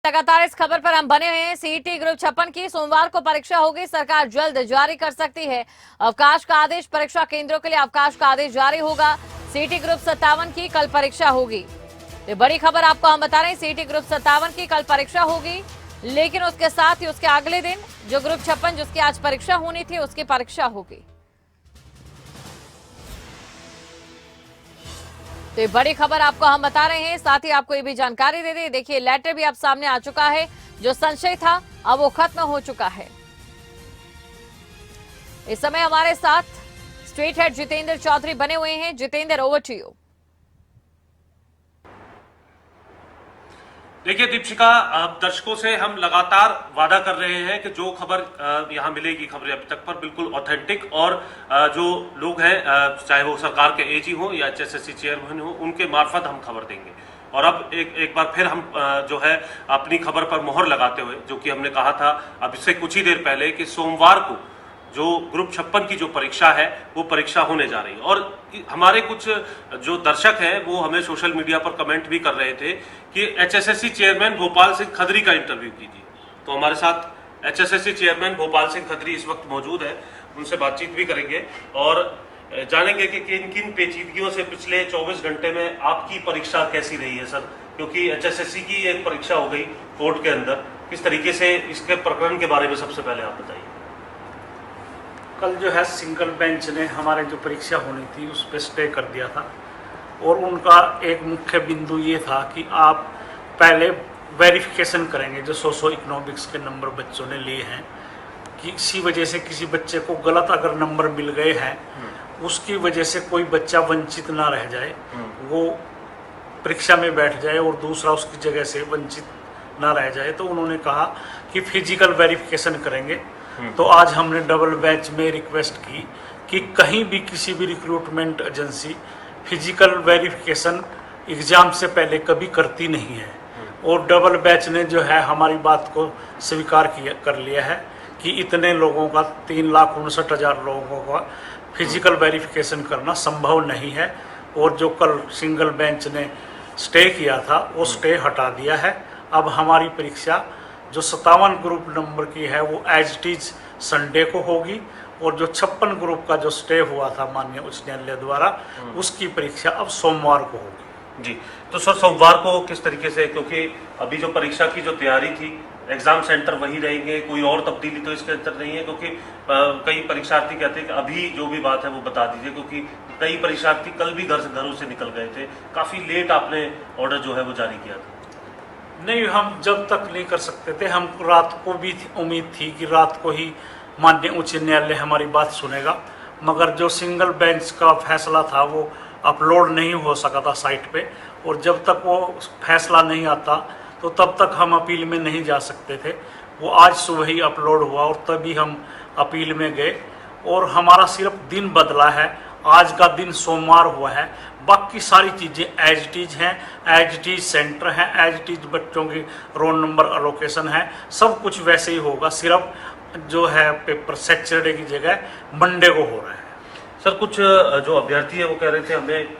लगातार इस खबर पर हम बने हुए हैं। सीईटी ग्रुप 56 की सोमवार को परीक्षा होगी। सरकार जल्द जारी कर सकती है अवकाश का आदेश। परीक्षा केंद्रों के लिए अवकाश का आदेश जारी होगा। सीईटी ग्रुप 57 की कल परीक्षा होगी। ये बड़ी खबर आपको हम बता रहे हैं। सीईटी ग्रुप 57 की कल परीक्षा होगी, लेकिन उसके साथ ही उसके अगले दिन जो ग्रुप 56 जिसकी आज परीक्षा होनी थी उसकी परीक्षा होगी। तो ये बड़ी खबर आपको हम बता रहे हैं। साथ ही आपको ये भी जानकारी दे दें, देखिए लेटर भी अब सामने आ चुका है। जो संशय था अब वो खत्म हो चुका है। इस समय हमारे साथ स्टेट हेड जितेंद्र चौधरी बने हुए हैं। Jitendra, over to you. देखिए दीपशिका, दर्शकों से हम लगातार वादा कर रहे हैं कि जो खबर यहाँ मिलेगी, खबरें अभी तक पर बिल्कुल ऑथेंटिक और जो लोग हैं, चाहे वो सरकार के एजी हो या एचएसएससी चेयरमैन हो, उनके मार्फत हम खबर देंगे। और अब एक बार फिर हम जो है अपनी खबर पर मोहर लगाते हुए, जो कि हमने कहा था अब इससे कुछ ही देर पहले कि सोमवार को जो ग्रुप 56 की जो परीक्षा है वो परीक्षा होने जा रही है। और हमारे कुछ जो दर्शक हैं वो हमें सोशल मीडिया पर कमेंट भी कर रहे थे कि एचएसएससी चेयरमैन भोपाल सिंह खदरी का इंटरव्यू कीजिए। तो हमारे साथ एचएसएससी चेयरमैन भोपाल सिंह खदरी इस वक्त मौजूद है, उनसे बातचीत भी करेंगे और जानेंगे कि किन किन पेचीदगियों से पिछले 24 घंटे में आपकी परीक्षा कैसी रही है सर। क्योंकि एचएसएससी की एक परीक्षा हो गई कोर्ट के अंदर, किस तरीके से इसके प्रकरण के बारे में सबसे पहले आप बताइए। कल जो है सिंगल बेंच ने हमारे जो परीक्षा होनी थी उस पर स्टे कर दिया था और उनका एक मुख्य बिंदु ये था कि आप पहले वेरिफिकेशन करेंगे जो सोशो इकोनॉमिक्स के नंबर बच्चों ने लिए हैं, कि किसी वजह से किसी बच्चे को गलत अगर नंबर मिल गए हैं उसकी वजह से कोई बच्चा वंचित ना रह जाए, वो परीक्षा में बैठ जाए और दूसरा उसकी जगह से वंचित ना रह जाए। तो उन्होंने कहा कि फिजिकल वेरिफिकेशन करेंगे। तो आज हमने डबल बैच में रिक्वेस्ट की कि कहीं भी किसी भी recruitment agency physical verification exam से पहले कभी करती नहीं है। और डबल बैच ने जो है हमारी बात को स्वीकार कर लिया है कि इतने लोगों का 3,59,000 लोगों का फिजिकल वेरिफिकेशन करना संभव नहीं है। और जो कल सिंगल बेंच ने स्टे किया था वो स्टे हटा दिया है। अब हमारी परीक्षा जो 57 ग्रुप नंबर की है वो एज इट इज संडे को होगी और जो 56 ग्रुप का जो स्टे हुआ था माननीय उच्च न्यायालय द्वारा उसकी परीक्षा अब सोमवार को होगी। जी, तो सर सोमवार को किस तरीके से, क्योंकि अभी जो परीक्षा की जो तैयारी थी एग्जाम सेंटर वही रहेंगे, कोई और तब्दीली तो इसके अंदर नहीं है? क्योंकि कई परीक्षार्थी कहते हैं कि अभी जो भी बात है वो बता दीजिए, क्योंकि कई परीक्षार्थी कल भी घरों से निकल गए थे। काफी लेट आपने ऑर्डर जो है वो जारी किया था। नहीं, हम जब तक नहीं कर सकते थे, हम रात को भी उम्मीद थी कि रात को ही माननीय उच्च न्यायालय हमारी बात सुनेगा, मगर जो सिंगल बेंच का फैसला था वो अपलोड नहीं हो सका था साइट पे। और जब तक वो फैसला नहीं आता तो तब तक हम अपील में नहीं जा सकते थे। वो आज सुबह ही अपलोड हुआ और तभी हम अपील में गए और हमारा सिर्फ दिन बदला है। आज का दिन सोमवार हुआ है, बाकी सारी चीज़ें एज इट इज हैं, एज इट इज सेंटर हैं, एज इट इज बच्चों की रोल नंबर अलोकेशन है, सब कुछ वैसे ही होगा। सिर्फ जो है पेपर सैटरडे की जगह मंडे को हो रहा है। सर कुछ जो अभ्यर्थी है वो कह रहे थे हमें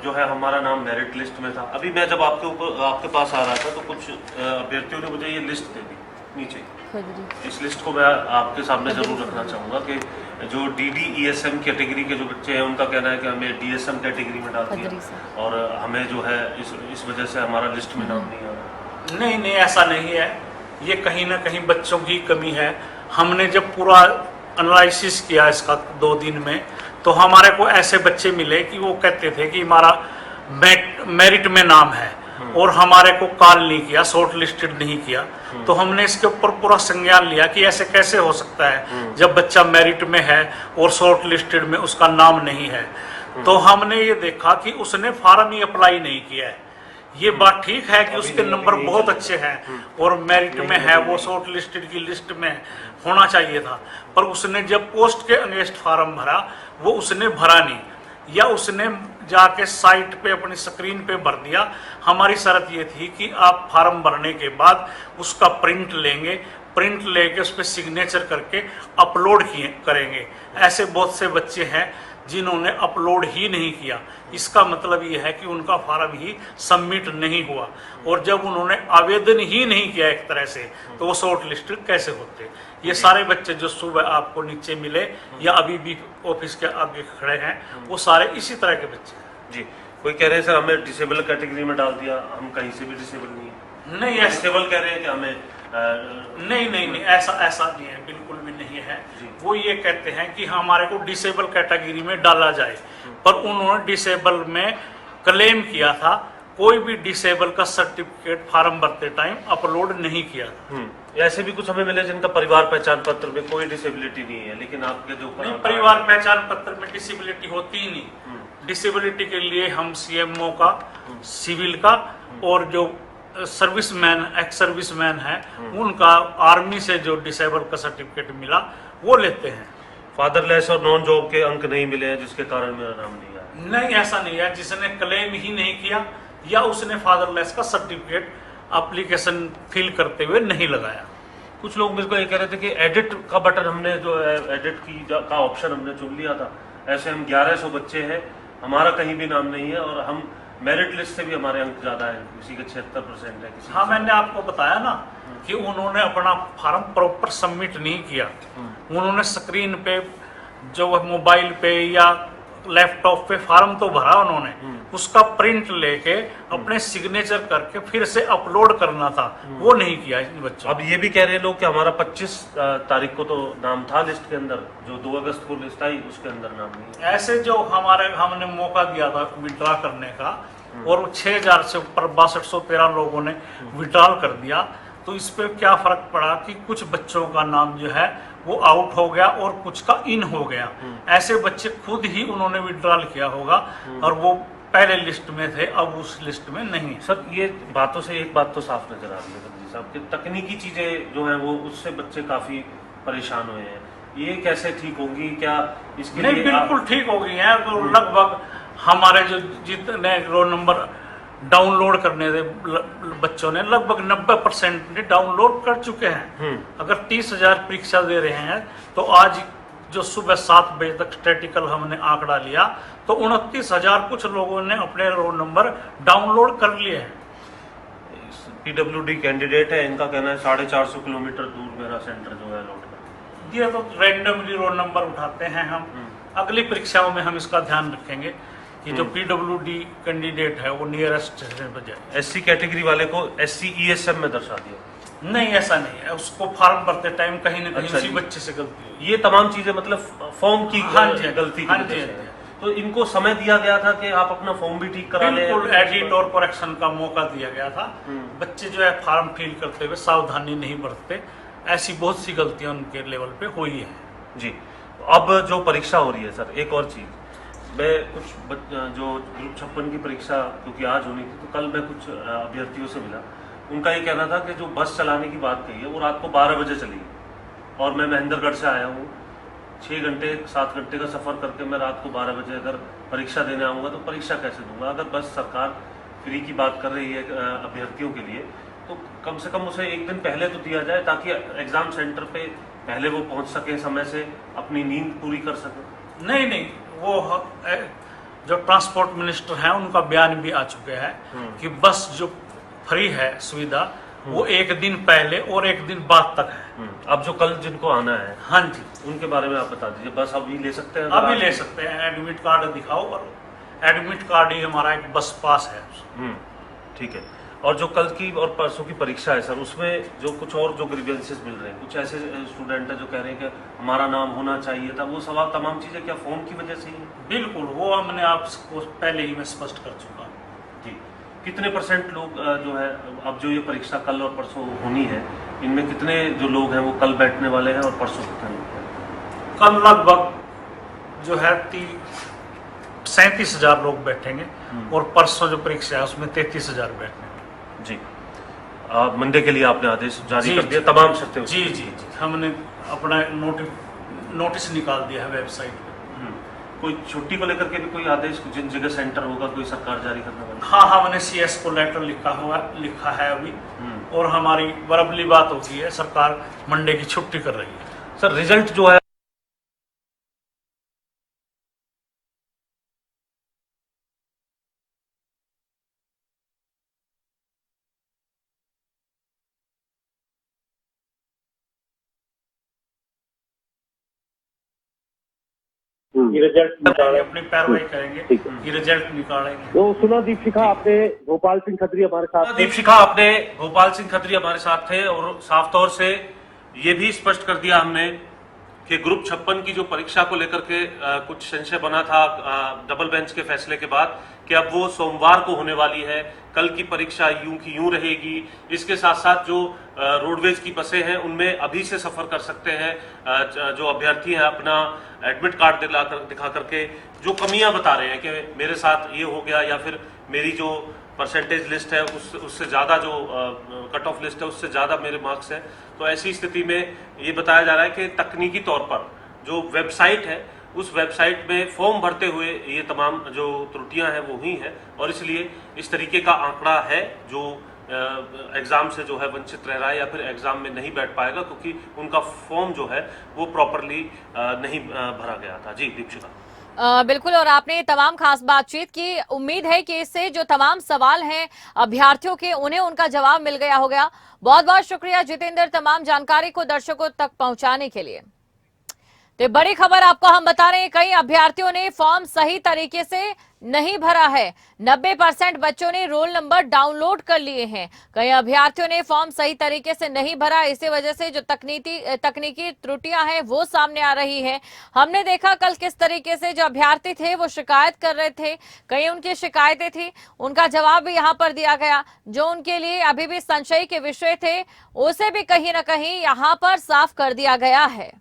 जो है हमारा नाम मेरिट लिस्ट में था। अभी मैं जब आपके पास आ रहा था तो कुछ अभ्यर्थियों ने मुझे ये लिस्ट दे दी नीचे। इस लिस्ट को मैं आपके सामने जरूर रखना चाहूँगा कि जो DDESM कैटेगरी के जो बच्चे हैं उनका कहना है कि हमें DSM कैटेगरी में डाल दिया और हमें जो है इस वजह से हमारा लिस्ट में नाम नहीं आ रहा। नहीं, ऐसा नहीं है। ये कहीं ना कहीं बच्चों की कमी है। हमने जब पूरा एनालिसिस किया इसका 2 दिन में, तो हमारे को ऐसे बच्चे मिले कि वो कहते थे कि हमारा मेरिट में नाम है और हमारे को कॉल नहीं किया, शॉर्ट लिस्टेड नहीं किया। तो हमने इसके ऊपर पूरा संज्ञान लिया कि ऐसे कैसे हो सकता है जब बच्चा मेरिट में है और शॉर्ट लिस्टेड में उसका नाम नहीं है। तो हमने ये देखा कि उसने फॉर्म ही अप्लाई नहीं किया है। ये बात ठीक है कि उसके नंबर बहुत अच्छे हैं और मेरिट में है, वो शॉर्ट लिस्टेड की लिस्ट में होना चाहिए था, पर उसने जब पोस्ट के अगेंस्ट फॉर्म भरा वो उसने भरा नहीं, या उसने जाके साइट पे अपनी स्क्रीन पे भर दिया। हमारी शर्त ये थी कि आप फॉर्म भरने के बाद उसका प्रिंट लेंगे, प्रिंट लेके उस पर सिग्नेचर करके अपलोड करेंगे। ऐसे बहुत से बच्चे हैं जिन्होंने अपलोड ही नहीं किया। इसका मतलब ये है कि उनका फार्म ही सबमिट नहीं हुआ, और जब उन्होंने आवेदन ही नहीं किया एक तरह से, तो वो शॉर्ट लिस्टेड कैसे होते। ये सारे बच्चे जो सुबह आपको नीचे मिले या अभी भी ऑफिस के आगे खड़े हैं, वो सारे इसी तरह के बच्चे हैं। जी, कोई कह रहे हैं सर हमें डिसेबल कैटेगरी में डाल दिया, हम कहीं से भी डिसेबल नहीं है। नहीं, ऐसा डिसेबल कह रहे हैं कि हमें नहीं, ऐसा नहीं है, बिल्कुल भी नहीं है। वो ये कहते हैं कि हमारे को डिसेबल कैटेगरी में डाला जाए, पर उन्होंने डिसेबल में क्लेम किया था, कोई भी डिसेबल का सर्टिफिकेट फॉर्म भरते टाइम अपलोड नहीं किया था। ऐसे भी कुछ हमें मिले जिनका परिवार पहचान पत्र में कोई डिसेबिलिटी नहीं है, लेकिन आपके जो नहीं, परिवार पहचान पत्र में डिसेबिलिटी होती ही नहीं। डिसेबिलिटी के लिए हम सीएमओ का, सिविल का, और जो सर्विसमैन, एक्स सर्विसमैन है, उनका आर्मी से जो डिसेबल का सर्टिफिकेट मिला वो लेते हैं। फादरलेस और नॉन जॉब के अंक नहीं मिले हैं जिसके कारण मेरा नाम नहीं आया। नहीं, ऐसा नहीं है। जिसने क्लेम ही नहीं किया या उसने फादरलेस का सर्टिफिकेट एप्लीकेशन फिल करते हुए नहीं लगाया। कुछ लोग मेरे को ये कह रहे थे कि एडिट का बटन हमने जो एडिट की का ऑप्शन हमने चुन लिया था, ऐसे हम 1100 बच्चे हैं, हमारा कहीं भी नाम नहीं है, और हम मेरिट लिस्ट से भी हमारे अंक ज्यादा है, किसी के 76% है, किसी हाँ, मैंने आपको बताया ना कि उन्होंने अपना फॉर्म प्रॉपर सबमिट नहीं किया। उन्होंने स्क्रीन पे, जो मोबाइल पे या लैपटॉप पे फॉर्म तो भरा उन्होंने, उसका प्रिंट लेके अपने सिग्नेचर करके फिर से अपलोड करना था, वो नहीं किया इन बच्चों। अब ये भी कह रहे हैं लोग कि हमारा 25 तारीख को तो नाम था लिस्ट के अंदर, जो 2 अगस्त को लिस्ट आई उसके अंदर नाम नहीं है। ऐसे जो हमने मौका दिया था विड्रॉ करने का, और 6000 से ऊपर 6213 लोगों ने विड्रॉल कर दिया, तो इस पे क्या फर्क पड़ा कि कुछ बच्चों का नाम जो है वो आउट हो गया और कुछ का इन हो गया। ऐसे बच्चे खुद ही उन्होंने विड्रॉल किया होगा, और वो पहले लिस्ट में थे, अब उस लिस्ट में नहीं। सर, ये बातों से एक बात तो साफ नजर आ रही है बंदी साहब कि तकनीकी चीजें जो है वो उससे बच्चे काफी परेशान हुए हैं, ये कैसे ठीक होंगी? क्या इसके नहीं, लिए बिल्कुल ठीक हो गई है। तो लगभग हमारे जो जितने रोल नंबर डाउनलोड करने थे बच्चों ने, लगभग 90% ने डाउनलोड कर चुके हैं। अगर 30,000 परीक्षा दे रहे हैं, तो आज जो सुबह 7 बजे तक स्टैटिकल हमने आंकड़ा लिया, तो 29,000 कुछ लोगों ने अपने रोल नंबर डाउनलोड कर लिए हैं। PWD कैंडिडेट है, इनका कहना है 450 किलोमीटर दूर मेरा सेंटर जो है लौट कर। ये तो रैंडमली रोल नंबर उठाते हैं हम। अगली परीक्षाओं में हम इसका ध्यान रखेंगे कि जो PWD कैंडिडेट है वो नियरेस्ट स्टेशन पर जाए। SC कैटेगरी वाले को SC ESM में दर्शा दिया। नहीं, ऐसा नहीं है। उसको फॉर्म भरते टाइम कहीं ना कहीं अच्छा उसी जी। बच्चे से गलती हुई। ये तमाम चीजें मतलब फॉर्म की गलती की वजह से। तो इनको समय दिया गया था कि आप अपना फॉर्म भी ठीक करा लें। बिल्कुल एडिट और करेक्शन का मौका दिया गया था। बच्चे जो है फॉर्म फिल करते हुए सावधानी नहीं बरतते, ऐसी बहुत सी गलतियां उनके लेवल पे हुई है। जी, अब जो परीक्षा हो रही है सर, एक और चीज, मैं कुछ जो ग्रुप 56 की परीक्षा क्योंकि आज होनी थी, तो कल मैं कुछ अभ्यर्थियों से मिला, उनका ये कहना था कि जो बस चलाने की बात कही है वो रात को 12 बजे चली, और मैं महेंद्रगढ़ से आया हूँ, 6 घंटे 7 घंटे का सफर करके मैं रात को 12 बजे अगर परीक्षा देने आऊँगा तो परीक्षा कैसे दूंगा? अगर बस सरकार फ्री की बात कर रही है अभ्यर्थियों के लिए, तो कम से कम उसे एक दिन पहले तो दिया जाए, ताकि एग्जाम सेंटर पे पहले वो पहुंच सके, समय से अपनी नींद पूरी कर सके। नहीं, वो जो ट्रांसपोर्ट मिनिस्टर हैं उनका बयान भी आ चुके हैं कि बस जो फ्री है सुविधा, वो एक दिन पहले और एक दिन बाद तक है। अब जो कल जिनको आना है, हाँ जी, उनके बारे में आप बता दीजिए। बस अभी ले सकते हैं? अभी ले सकते हैं। एडमिट कार्ड दिखाओ, और एडमिट कार्ड ही हमारा एक बस पास है। ठीक है। और जो कल की और परसों की परीक्षा है सर, उसमें जो कुछ और जो ग्रीवेंसेस मिल रहे हैं, कुछ ऐसे स्टूडेंट हैं जो कह रहे हैं कि हमारा नाम होना चाहिए था, वो सवाल तमाम चीजें क्या फॉर्म की वजह से ही? बिल्कुल, वो हमने आपको पहले ही मैं स्पष्ट कर चुका हूँ। जी, कितने % लोग जो है, अब जो ये परीक्षा कल और परसों होनी है, इनमें कितने जो लोग हैं वो कल बैठने वाले हैं और परसों कितने लोग हैं? कल लगभग जो है 37,000 लोग बैठेंगे, और परसों जो परीक्षा है उसमें 33,000 बैठेंगे। जी, मंडे के लिए आपने आदेश जारी कर दिया, तमाम शर्तें? जी, हमने अपना नोटिस निकाल दिया है वेबसाइट पे। कोई छुट्टी को लेकर के भी कोई आदेश जिन जगह सेंटर होगा कोई सरकार जारी करने वाली? हाँ, हमने CS को लेटर लिखा है अभी, और हमारी बराबरी बात होती है, सरकार मंडे की छुट्टी कर रही है। सर, रिजल्ट जो है ये रिजल्ट निकालेंगे, अपनी पैरवाई ठीक करेंगे, है। ये रिजल्ट निकालेंगे। तो सुना दीपशिखा आपने गोपाल सिंह खत्री हमारे साथ थे। दीपशिखा आपने गोपाल सिंह खत्री हमारे साथ थे और साफ तौर से ये भी स्पष्ट कर दिया हमने कि ग्रुप 56 की जो परीक्षा को लेकर के कुछ संशय बना था डबल बेंच के फैसले के बाद कि अब वो सोमवार को होने वाली है, कल की परीक्षा यूं की यूं रहेगी। इसके साथ साथ जो रोडवेज की बसें हैं उनमें अभी से सफर कर सकते हैं जो अभ्यर्थी हैं अपना एडमिट कार्ड दिखा करके जो कमियां बता रहे हैं कि मेरे साथ ये हो गया या फिर मेरी जो परसेंटेज लिस्ट है उससे ज़्यादा जो कट ऑफ लिस्ट है उससे ज़्यादा मेरे मार्क्स हैं। तो ऐसी स्थिति में ये बताया जा रहा है कि तकनीकी तौर पर जो वेबसाइट है उस वेबसाइट में फॉर्म भरते हुए ये तमाम जो त्रुटियां हैं वो हुई हैं और इसलिए इस तरीके का आंकड़ा है जो एग्ज़ाम से जो है वंचित रह रहा है या फिर एग्ज़ाम में नहीं बैठ पाएगा क्योंकि उनका फॉर्म जो है वो प्रॉपरली नहीं भरा गया था। जी दीपशिखा। बिल्कुल, और आपने ये तमाम खास बातचीत की। उम्मीद है कि इससे जो तमाम सवाल हैं अभ्यर्थियों के उन्हें उनका जवाब मिल गया होगा। बहुत बहुत शुक्रिया जितेंद्र तमाम जानकारी को दर्शकों तक पहुंचाने के लिए। तो बड़ी खबर आपको हम बता रहे हैं, कई अभ्यर्थियों ने फॉर्म सही तरीके से नहीं भरा है। 90% बच्चों ने रोल नंबर डाउनलोड कर लिए हैं। कई अभ्यर्थियों ने फॉर्म सही तरीके से नहीं भरा, इसी वजह से जो तकनीकी त्रुटियां हैं वो सामने आ रही है। हमने देखा कल किस तरीके से जो अभ्यर्थी थे वो शिकायत कर रहे थे, कई उनकी शिकायतें थी, उनका जवाब भी यहाँ पर दिया गया। जो उनके लिए अभी भी संशय के विषय थे उसे भी कहीं ना कहीं यहाँ पर साफ कर दिया गया है।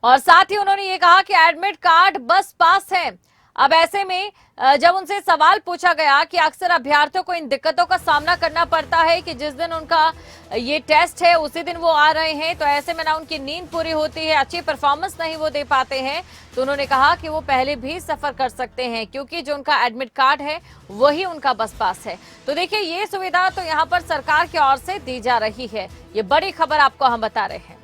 और साथ ही उन्होंने ये कहा कि एडमिट कार्ड बस पास है। अब ऐसे में जब उनसे सवाल पूछा गया कि अक्सर अभ्यर्थियों को इन दिक्कतों का सामना करना पड़ता है कि जिस दिन उनका ये टेस्ट है उसी दिन वो आ रहे हैं, तो ऐसे में ना उनकी नींद पूरी होती है, अच्छी परफॉर्मेंस नहीं वो दे पाते हैं, तो उन्होंने कहा कि वो पहले भी सफर कर सकते हैं क्योंकि जो उनका एडमिट कार्ड है वही उनका बस पास है। तो देखिए ये सुविधा तो यहाँ पर सरकार की ओर से दी जा रही है। ये बड़ी खबर आपको हम बता रहे हैं।